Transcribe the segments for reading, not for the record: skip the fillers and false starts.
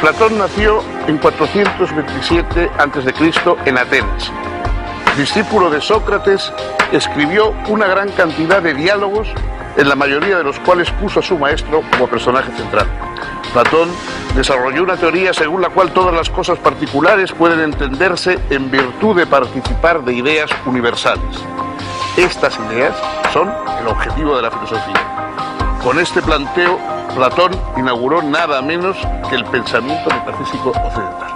Platón nació en 427 a.C. en Atenas. Discípulo de Sócrates, escribió una gran cantidad de diálogos, en la mayoría de los cuales puso a su maestro como personaje central. Platón desarrolló una teoría según la cual todas las cosas particulares pueden entenderse en virtud de participar de ideas universales. Estas ideas son el objetivo de la filosofía. Con este planteo, Platón inauguró nada menos que el pensamiento metafísico occidental.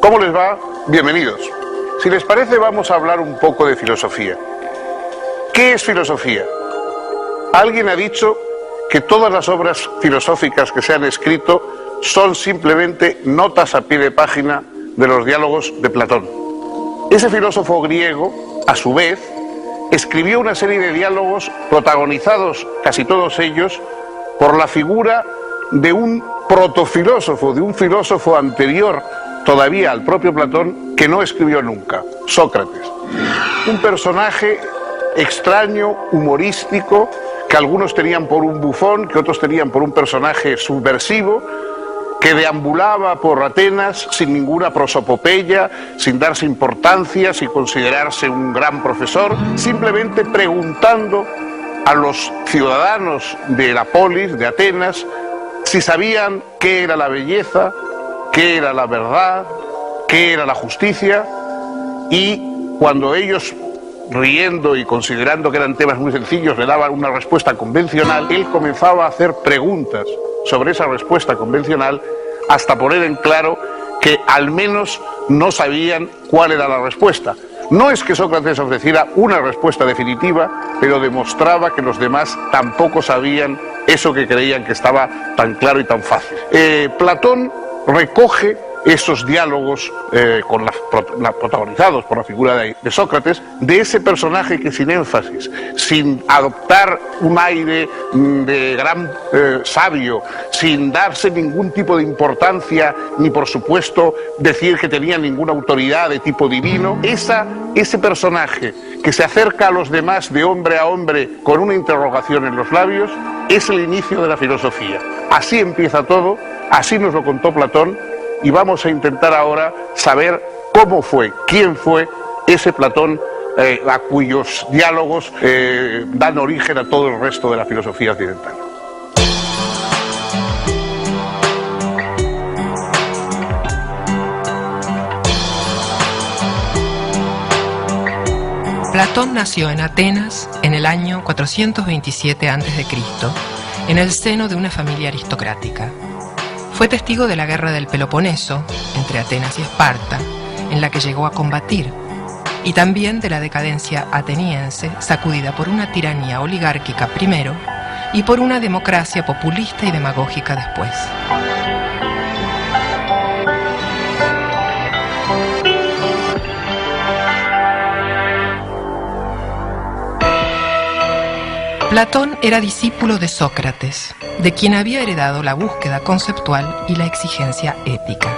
¿Cómo les va? Bienvenidos. Si les parece, vamos a hablar un poco de filosofía. ¿Qué es filosofía? Alguien ha dicho que todas las obras filosóficas que se han escrito son simplemente notas a pie de página de los diálogos de Platón. Ese filósofo griego, a su vez, escribió una serie de diálogos protagonizados, casi todos ellos, por la figura de un protofilósofo, de un filósofo anterior todavía al propio Platón, que no escribió nunca, Sócrates. Un personaje extraño, humorístico, que algunos tenían por un bufón, que otros tenían por un personaje subversivo, que deambulaba por Atenas sin ninguna prosopopeya, sin darse importancia, sin considerarse un gran profesor, simplemente preguntando a los ciudadanos de la polis, de Atenas, si sabían qué era la belleza, qué era la verdad, qué era la justicia, y cuando ellos, riendo y considerando que eran temas muy sencillos, le daban una respuesta convencional, él comenzaba a hacer preguntas sobre esa respuesta convencional hasta poner en claro que al menos no sabían cuál era la respuesta. No es que Sócrates ofreciera una respuesta definitiva, pero demostraba que los demás tampoco sabían eso que creían que estaba tan claro y tan fácil. Platón recoge esos diálogos protagonizados por la figura de Sócrates, de ese personaje que sin énfasis, sin adoptar un aire de gran sabio, sin darse ningún tipo de importancia, ni por supuesto decir que tenía ninguna autoridad de tipo divino, ese personaje que se acerca a los demás de hombre a hombre con una interrogación en los labios, es el inicio de la filosofía. Así empieza todo, así nos lo contó Platón, y vamos a intentar ahora saber cómo fue, quién fue ese Platón a cuyos diálogos dan origen a todo el resto de la filosofía occidental. Platón nació en Atenas en el año 427 a.C., en el seno de una familia aristocrática. Fue testigo de la guerra del Peloponeso, entre Atenas y Esparta, en la que llegó a combatir, y también de la decadencia ateniense, sacudida por una tiranía oligárquica primero y por una democracia populista y demagógica después. Platón era discípulo de Sócrates, de quien había heredado la búsqueda conceptual y la exigencia ética.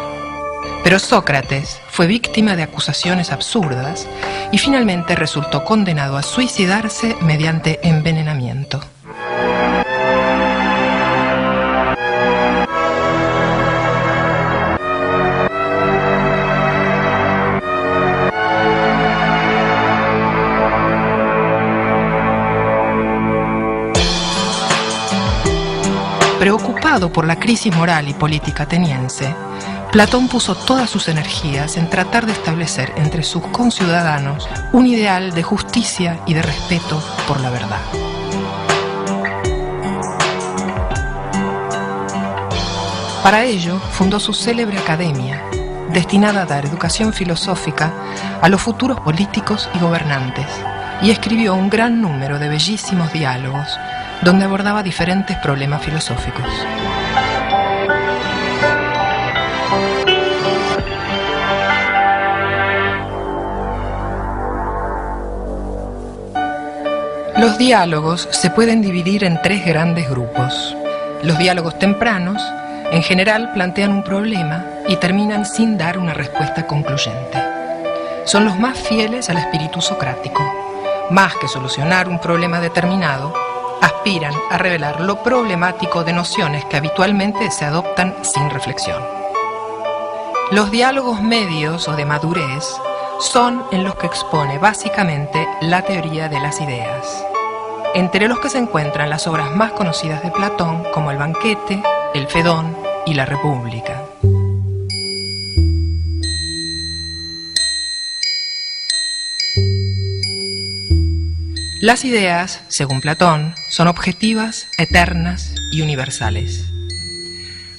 Pero Sócrates fue víctima de acusaciones absurdas y finalmente resultó condenado a suicidarse mediante envenenamiento. Preocupado por la crisis moral y política ateniense, Platón puso todas sus energías en tratar de establecer entre sus conciudadanos un ideal de justicia y de respeto por la verdad. Para ello, fundó su célebre academia, destinada a dar educación filosófica a los futuros políticos y gobernantes, y escribió un gran número de bellísimos diálogos donde abordaba diferentes problemas filosóficos. Los diálogos se pueden dividir en tres grandes grupos. Los diálogos tempranos, en general, plantean un problema y terminan sin dar una respuesta concluyente. Son los más fieles al espíritu socrático. Más que solucionar un problema determinado, aspiran a revelar lo problemático de nociones que habitualmente se adoptan sin reflexión. Los diálogos medios o de madurez son en los que expone básicamente la teoría de las ideas, entre los que se encuentran las obras más conocidas de Platón como El Banquete, El Fedón y La República. Las ideas, según Platón, son objetivas, eternas y universales.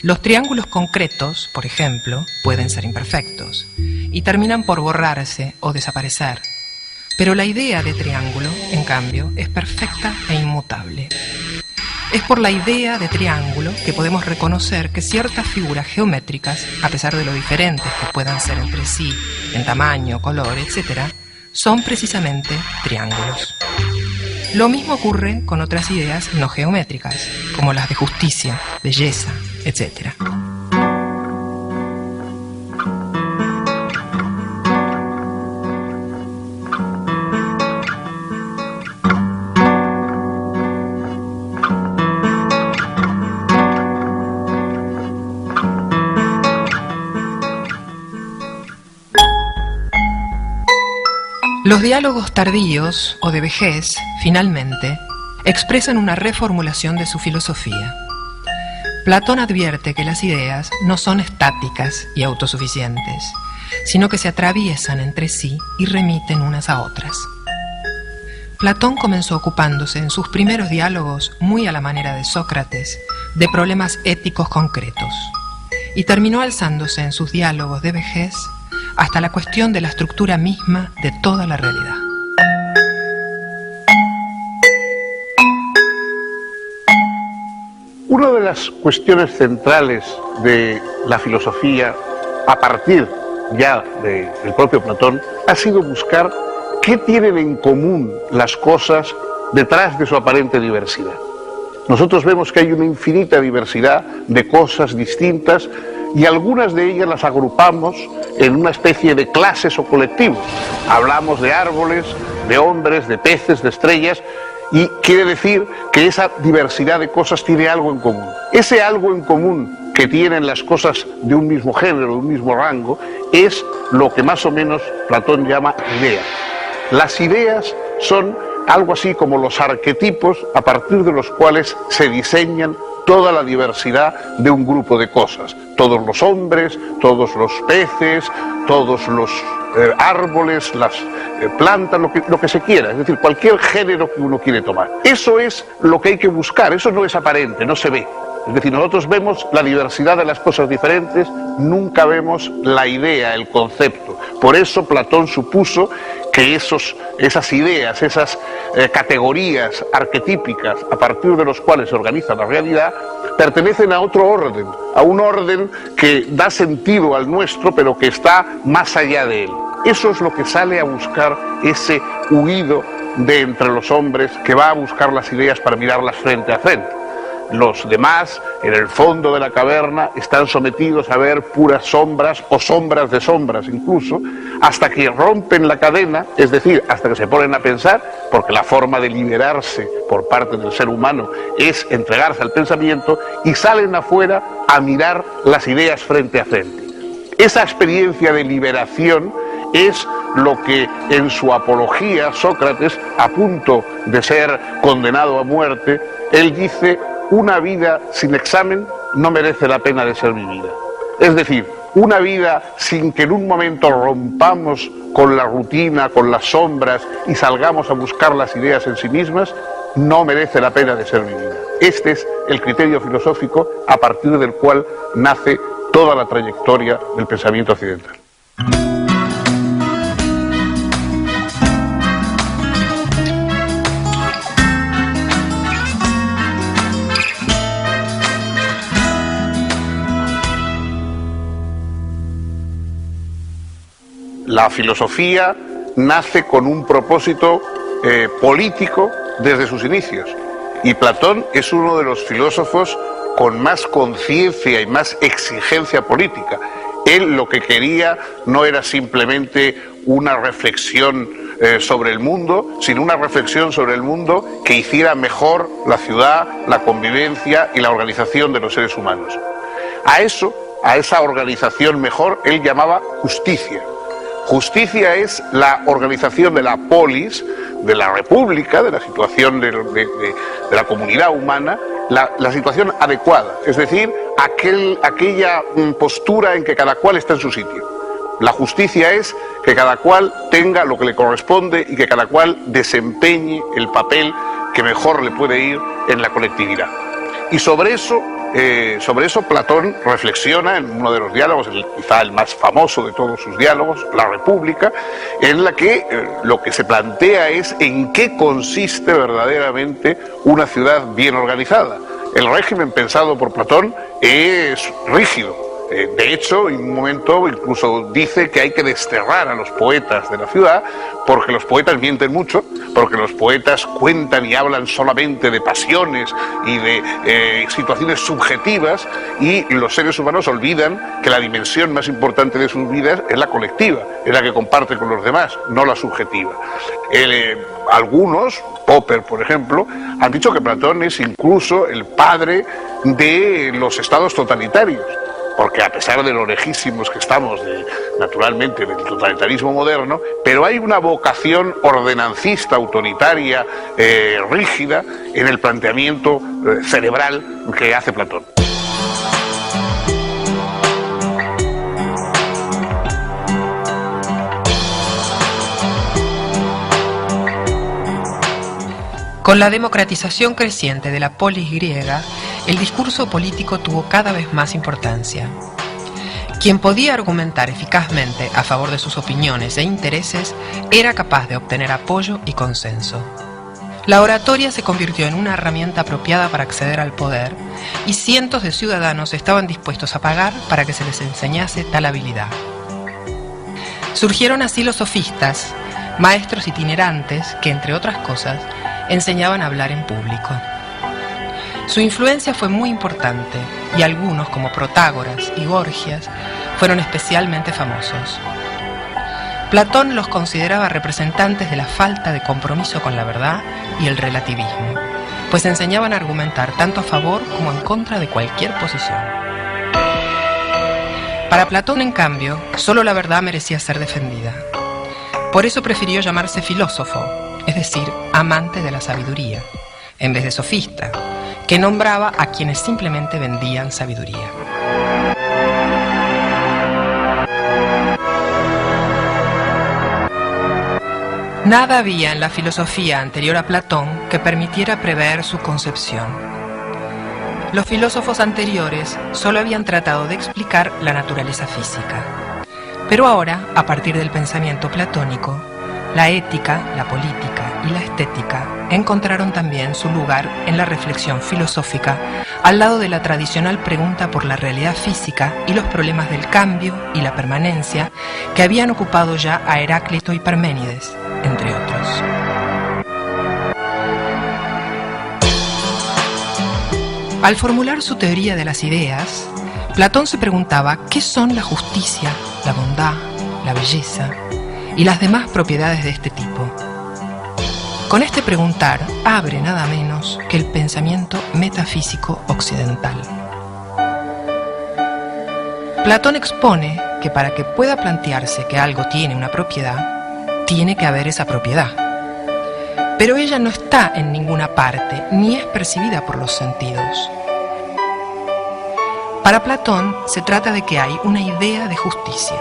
Los triángulos concretos, por ejemplo, pueden ser imperfectos y terminan por borrarse o desaparecer, pero la idea de triángulo, en cambio, es perfecta e inmutable. Es por la idea de triángulo que podemos reconocer que ciertas figuras geométricas, a pesar de lo diferentes que puedan ser entre sí, en tamaño, color, etc., son precisamente triángulos. Lo mismo ocurre con otras ideas no geométricas, como las de justicia, belleza, etc. Los diálogos tardíos o de vejez, finalmente, expresan una reformulación de su filosofía. Platón advierte que las ideas no son estáticas y autosuficientes, sino que se atraviesan entre sí y remiten unas a otras. Platón comenzó ocupándose en sus primeros diálogos, muy a la manera de Sócrates, de problemas éticos concretos, y terminó alzándose en sus diálogos de vejez hasta la cuestión de la estructura misma de toda la realidad. Una de las cuestiones centrales de la filosofía, a partir ya del propio Platón, ha sido buscar qué tienen en común las cosas detrás de su aparente diversidad. Nosotros vemos que hay una infinita diversidad de cosas distintas y algunas de ellas las agrupamos en una especie de clases o colectivos. Hablamos de árboles, de hombres, de peces, de estrellas, y quiere decir que esa diversidad de cosas tiene algo en común. Ese algo en común que tienen las cosas de un mismo género, de un mismo rango, es lo que más o menos Platón llama idea. Las ideas son algo así como los arquetipos a partir de los cuales se diseñan toda la diversidad de un grupo de cosas. Todos los hombres, todos los peces, todos los árboles, las plantas, lo que se quiera, es decir, cualquier género que uno quiere tomar. Eso es lo que hay que buscar, eso no es aparente, no se ve. Es decir, nosotros vemos la diversidad de las cosas diferentes, nunca vemos la idea, el concepto. Por eso Platón supuso que esas ideas, esas categorías arquetípicas a partir de los cuales se organiza la realidad, pertenecen a otro orden, a un orden que da sentido al nuestro, pero que está más allá de él. Eso es lo que sale a buscar ese huido de entre los hombres que va a buscar las ideas para mirarlas frente a frente. Los demás, en el fondo de la caverna, están sometidos a ver puras sombras o sombras de sombras incluso, hasta que rompen la cadena, es decir, hasta que se ponen a pensar, porque la forma de liberarse por parte del ser humano es entregarse al pensamiento, y salen afuera a mirar las ideas frente a frente. Esa experiencia de liberación es lo que en su apología Sócrates, a punto de ser condenado a muerte, él dice: una vida sin examen no merece la pena de ser vivida. Es decir, una vida sin que en un momento rompamos con la rutina, con las sombras y salgamos a buscar las ideas en sí mismas, no merece la pena de ser vivida. Este es el criterio filosófico a partir del cual nace toda la trayectoria del pensamiento occidental. La filosofía nace con un propósito político desde sus inicios. Y Platón es uno de los filósofos con más conciencia y más exigencia política. Él lo que quería no era simplemente una reflexión sobre el mundo, sino una reflexión sobre el mundo que hiciera mejor la ciudad, la convivencia y la organización de los seres humanos. A esa organización mejor, él llamaba justicia. Justicia es la organización de la polis, de la república, de la situación de la comunidad humana, la situación adecuada, es decir, aquella postura en que cada cual está en su sitio. La justicia es que cada cual tenga lo que le corresponde y que cada cual desempeñe el papel que mejor le puede ir en la colectividad. Y sobre eso Platón reflexiona en uno de los diálogos, quizá el más famoso de todos sus diálogos, La República, en la que lo que se plantea es en qué consiste verdaderamente una ciudad bien organizada. El régimen pensado por Platón es rígido. De hecho, en un momento incluso dice que hay que desterrar a los poetas de la ciudad porque los poetas mienten mucho, porque los poetas cuentan y hablan solamente de pasiones y de situaciones subjetivas, y los seres humanos olvidan que la dimensión más importante de sus vidas es la colectiva, es la que comparte con los demás, no la subjetiva. Algunos, Popper por ejemplo, han dicho que Platón es incluso el padre de los estados totalitarios, porque a pesar de lo lejísimos que estamos, naturalmente, del totalitarismo moderno, pero hay una vocación ordenancista, autoritaria, rígida, en el planteamiento cerebral que hace Platón. Con la democratización creciente de la polis griega, el discurso político tuvo cada vez más importancia. Quien podía argumentar eficazmente a favor de sus opiniones e intereses era capaz de obtener apoyo y consenso. La oratoria se convirtió en una herramienta apropiada para acceder al poder, y cientos de ciudadanos estaban dispuestos a pagar para que se les enseñase tal habilidad. Surgieron así los sofistas, maestros itinerantes que, entre otras cosas, enseñaban a hablar en público. Su influencia fue muy importante, y algunos, como Protágoras y Gorgias, fueron especialmente famosos. Platón los consideraba representantes de la falta de compromiso con la verdad y el relativismo, pues enseñaban a argumentar tanto a favor como en contra de cualquier posición. Para Platón, en cambio, solo la verdad merecía ser defendida. Por eso prefirió llamarse filósofo, es decir, amante de la sabiduría, en vez de sofista, que nombraba a quienes simplemente vendían sabiduría. Nada había en la filosofía anterior a Platón que permitiera prever su concepción. Los filósofos anteriores solo habían tratado de explicar la naturaleza física. Pero ahora, a partir del pensamiento platónico, la ética, la política y la estética encontraron también su lugar en la reflexión filosófica, al lado de la tradicional pregunta por la realidad física y los problemas del cambio y la permanencia que habían ocupado ya a Heráclito y Parménides, entre otros. Al formular su teoría de las ideas, Platón se preguntaba qué son la justicia, la bondad, la belleza y las demás propiedades de este tipo. Con este preguntar abre nada menos que el pensamiento metafísico occidental. Platón expone que para que pueda plantearse que algo tiene una propiedad, tiene que haber esa propiedad. Pero ella no está en ninguna parte, ni es percibida por los sentidos. Para Platón se trata de que hay una idea de justicia,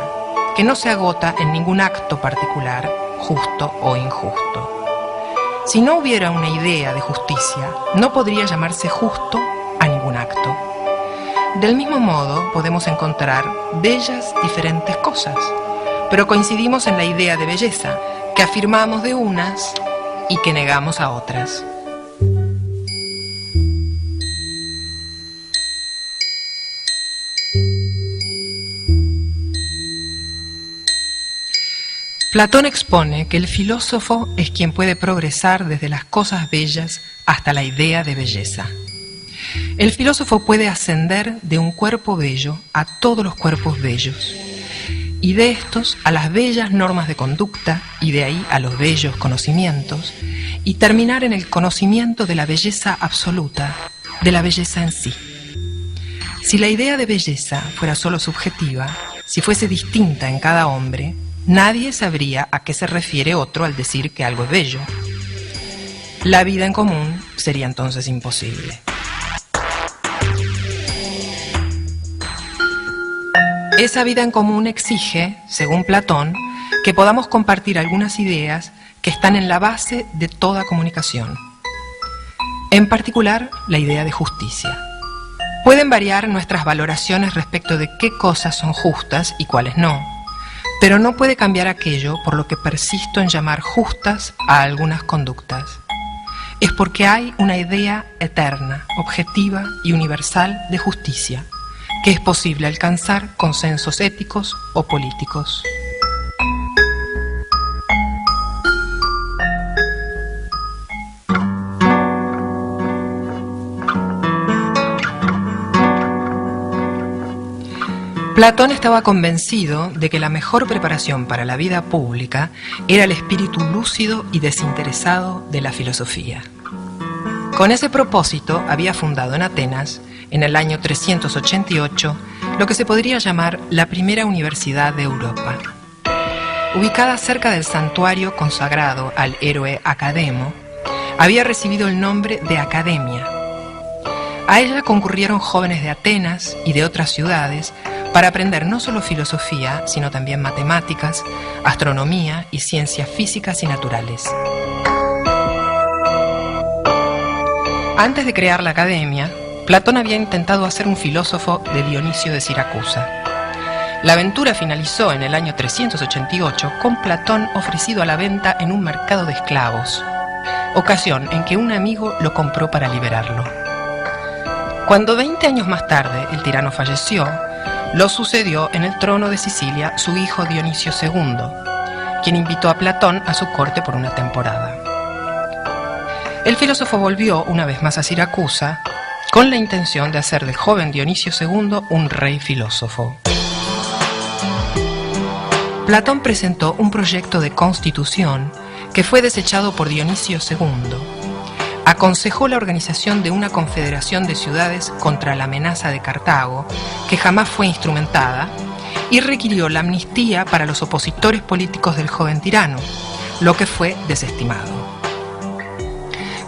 que no se agota en ningún acto particular, justo o injusto. Si no hubiera una idea de justicia, no podría llamarse justo a ningún acto. Del mismo modo, podemos encontrar bellas diferentes cosas, pero coincidimos en la idea de belleza, que afirmamos de unas y que negamos a otras. Platón expone que el filósofo es quien puede progresar desde las cosas bellas hasta la idea de belleza. El filósofo puede ascender de un cuerpo bello a todos los cuerpos bellos, y de estos a las bellas normas de conducta, y de ahí a los bellos conocimientos, y terminar en el conocimiento de la belleza absoluta, de la belleza en sí. Si la idea de belleza fuera solo subjetiva, si fuese distinta en cada hombre, nadie sabría a qué se refiere otro al decir que algo es bello. La vida en común sería entonces imposible. Esa vida en común exige, según Platón, que podamos compartir algunas ideas que están en la base de toda comunicación. En particular, la idea de justicia. Pueden variar nuestras valoraciones respecto de qué cosas son justas y cuáles no, pero no puede cambiar aquello por lo que persisto en llamar justas a algunas conductas. Es porque hay una idea eterna, objetiva y universal de justicia, que es posible alcanzar consensos éticos o políticos. Platón estaba convencido de que la mejor preparación para la vida pública era el espíritu lúcido y desinteresado de la filosofía. Con ese propósito había fundado en Atenas, en el año 388, lo que se podría llamar la primera universidad de Europa. Ubicada cerca del santuario consagrado al héroe Academo, había recibido el nombre de Academia. A ella concurrieron jóvenes de Atenas y de otras ciudades para aprender no solo filosofía, sino también matemáticas, astronomía y ciencias físicas y naturales. Antes de crear la academia, Platón había intentado hacer un filósofo de Dionisio de Siracusa. La aventura finalizó en el año 388 con Platón ofrecido a la venta en un mercado de esclavos, ocasión en que un amigo lo compró para liberarlo. Cuando 20 años más tarde el tirano falleció, lo sucedió en el trono de Sicilia su hijo Dionisio II, quien invitó a Platón a su corte por una temporada. El filósofo volvió una vez más a Siracusa con la intención de hacer del joven Dionisio II un rey filósofo. Platón presentó un proyecto de constitución que fue desechado por Dionisio II. Aconsejó la organización de una confederación de ciudades contra la amenaza de Cartago, que jamás fue instrumentada, y requirió la amnistía para los opositores políticos del joven tirano, lo que fue desestimado.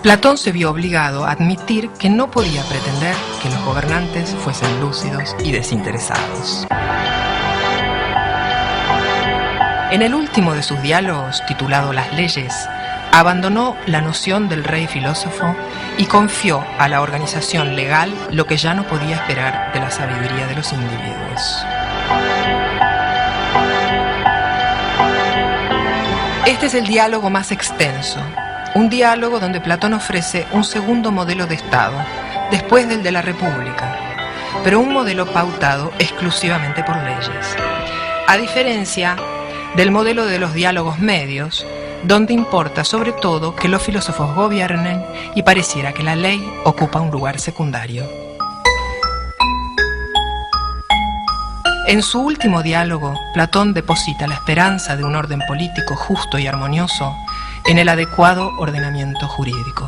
Platón se vio obligado a admitir que no podía pretender que los gobernantes fuesen lúcidos y desinteresados. En el último de sus diálogos, titulado Las leyes, abandonó la noción del rey filósofo y confió a la organización legal lo que ya no podía esperar de la sabiduría de los individuos. Este es el diálogo más extenso, un diálogo donde Platón ofrece un segundo modelo de Estado, después del de la República, pero un modelo pautado exclusivamente por leyes, a diferencia del modelo de los diálogos medios, donde importa sobre todo que los filósofos gobiernen y pareciera que la ley ocupa un lugar secundario. En su último diálogo, Platón deposita la esperanza de un orden político justo y armonioso en el adecuado ordenamiento jurídico.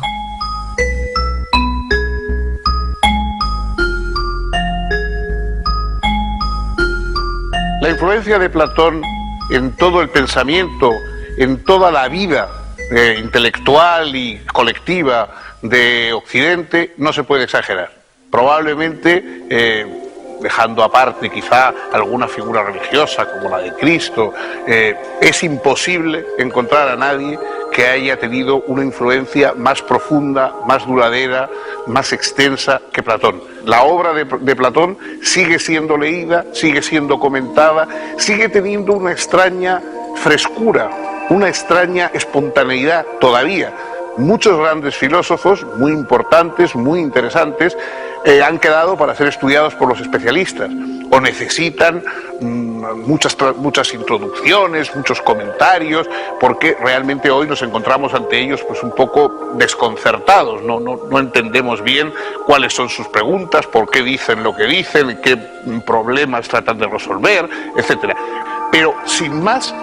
La influencia de Platón en todo el pensamiento, en toda la vida intelectual y colectiva de Occidente, no se puede exagerar. Probablemente, dejando aparte quizá alguna figura religiosa como la de Cristo, es imposible encontrar a nadie que haya tenido una influencia más profunda, más duradera, más extensa que Platón. La obra de Platón sigue siendo leída, sigue siendo comentada, sigue teniendo una extraña frescura, una extraña espontaneidad todavía. Muchos grandes filósofos, muy importantes, muy interesantes, han quedado para ser estudiados por los especialistas o necesitan muchas introducciones, muchos comentarios, porque realmente hoy nos encontramos ante ellos pues un poco desconcertados, no entendemos bien cuáles son sus preguntas, por qué dicen lo que dicen, qué problemas tratan de resolver, etcétera. Pero sin más,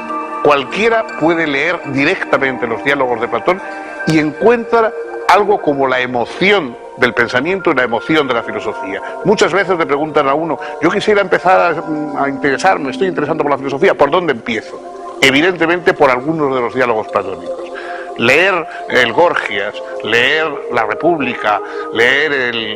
cualquiera puede leer directamente los diálogos de Platón y encuentra algo como la emoción del pensamiento y la emoción de la filosofía. Muchas veces le preguntan a uno, yo quisiera empezar a interesarme, estoy interesando por la filosofía, ¿por dónde empiezo? Evidentemente por algunos de los diálogos platónicos. Leer el Gorgias, leer la República, leer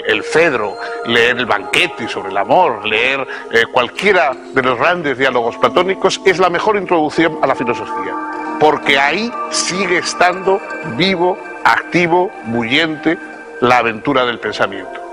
el Fedro, leer el Banquete sobre el amor, leer cualquiera de los grandes diálogos platónicos es la mejor introducción a la filosofía, porque ahí sigue estando vivo, activo, bullente la aventura del pensamiento.